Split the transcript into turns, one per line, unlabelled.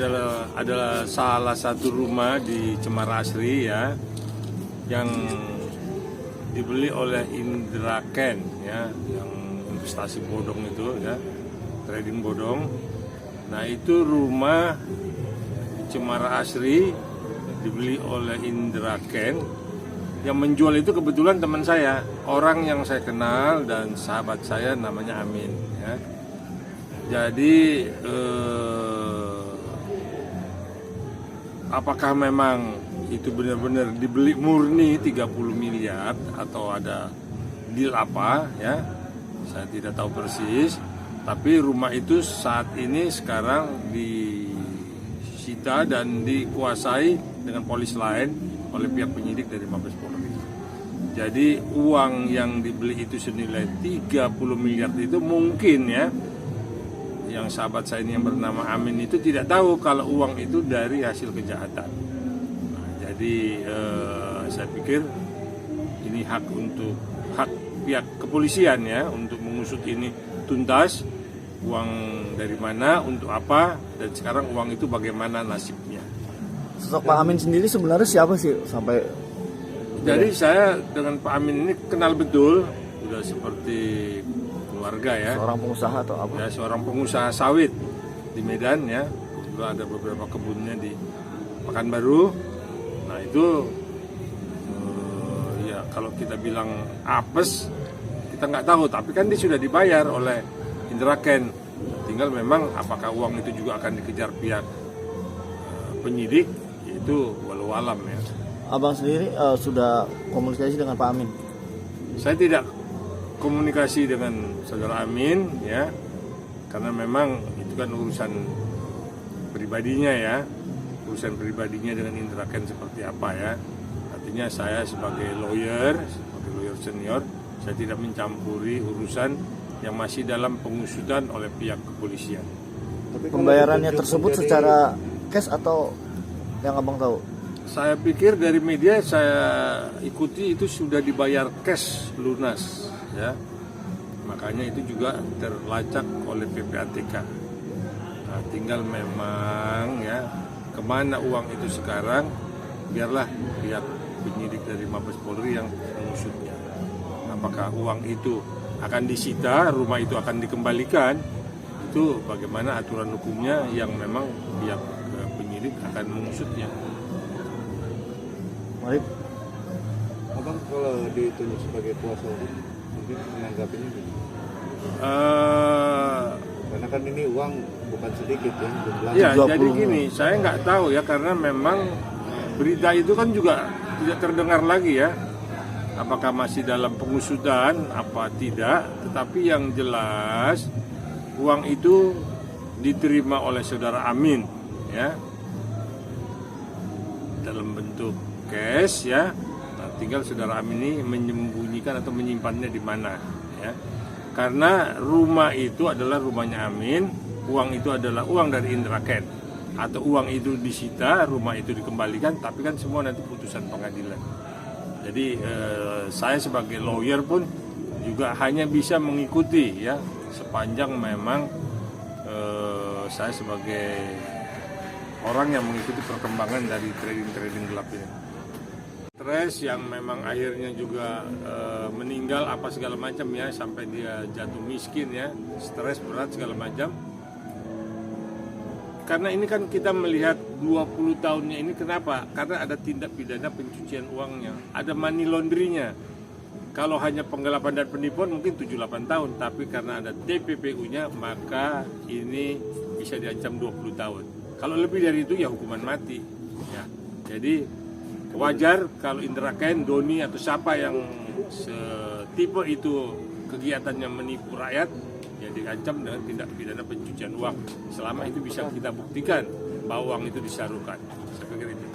adalah salah satu rumah di Cemara Asri ya, yang dibeli oleh Indra Ken ya, yang investasi bodong itu ya, trading bodong. Nah itu rumah di Cemara Asri dibeli oleh Indra Ken. Yang menjual itu kebetulan teman saya, orang yang saya kenal dan sahabat saya namanya Amin ya. Jadi apakah memang itu benar-benar dibeli murni 30 miliar atau ada deal apa ya, saya tidak tahu persis. Tapi rumah itu saat ini sekarang disita dan dikuasai dengan polis lain oleh pihak penyidik dari Mabes Polri. Jadi uang yang dibeli itu senilai 30 miliar itu mungkin ya, yang sahabat saya ini yang bernama Amin itu tidak tahu kalau uang itu dari hasil kejahatan. Nah, jadi saya pikir ini hak pihak kepolisian ya untuk mengusut ini tuntas, uang dari mana, untuk apa, dan sekarang uang itu bagaimana nasibnya.
Sosok Pak Amin sendiri sebenarnya siapa sih sampai?
Jadi saya dengan Pak Amin ini kenal betul, sudah seperti keluarga ya.
Seorang pengusaha atau apa?
Ya, seorang pengusaha sawit di Medan ya. Juga ada beberapa kebunnya di Pekanbaru. Nah itu ya kalau kita bilang apes, kita nggak tahu. Tapi kan dia sudah dibayar oleh Indra Ken. Tinggal memang apakah uang itu juga akan dikejar pihak penyidik, itu walau alam ya.
Abang sendiri sudah komunikasi dengan Pak Amin?
Saya tidak komunikasi dengan saudara Amin ya, karena memang itu kan urusan pribadinya ya, urusan pribadinya dengan Indra Ken seperti apa ya. Artinya saya sebagai lawyer senior, saya tidak mencampuri urusan yang masih dalam pengusutan oleh pihak kepolisian.
Pembayarannya tersebut secara cash atau yang abang tahu?
Saya pikir dari media saya ikuti itu sudah dibayar cash lunas ya. Makanya itu juga terlacak oleh PPATK. Nah, tinggal memang ya kemana uang itu sekarang, biarlah pihak penyidik dari Mabes Polri yang mengusutnya. Apakah uang itu akan disita, rumah itu akan dikembalikan, itu bagaimana aturan hukumnya yang memang pihak penyidik akan mengusutnya.
Mari.
Abang kalau ditunjuk sebagai kuasa hukum mungkin menanggapinya gitu. Karena kan ini uang bukan sedikit ya, jumlahnya.
Ya, jadi gini, saya nggak tahu ya, karena memang berita itu kan juga tidak terdengar lagi ya. Apakah masih dalam pengusutan apa tidak, tetapi yang jelas uang itu diterima oleh saudara Amin ya, dalam bentuk cash ya. Nah, tinggal saudara Amin ini menyembunyikan atau menyimpannya di mana ya. Karena rumah itu adalah rumahnya Amin, uang itu adalah uang dari Indra Ken. Atau uang itu disita, rumah itu dikembalikan, tapi kan semua nanti putusan pengadilan. Jadi saya sebagai lawyer pun juga hanya bisa mengikuti ya, sepanjang memang saya sebagai orang yang mengikuti perkembangan dari trading gelap ini. Stres yang memang akhirnya juga meninggal apa segala macam ya, sampai dia jatuh miskin ya, stres berat segala macam. Karena ini kan kita melihat 20 tahunnya ini, kenapa? Karena ada tindak pidana pencucian uangnya, ada money laundry-nya. Kalau hanya penggelapan dan penipuan mungkin 7-8 tahun, tapi karena ada TPPU-nya maka ini bisa diancam 20 tahun. Kalau lebih dari itu ya hukuman mati. Ya. Jadi wajar kalau Indra Ken, Doni atau siapa yang setipe itu kegiatannya menipu rakyat, ya diancam dengan tindak pidana pencucian uang. Selama itu bisa kita buktikan bahwa uang itu disalurkan. Saya pikir itu.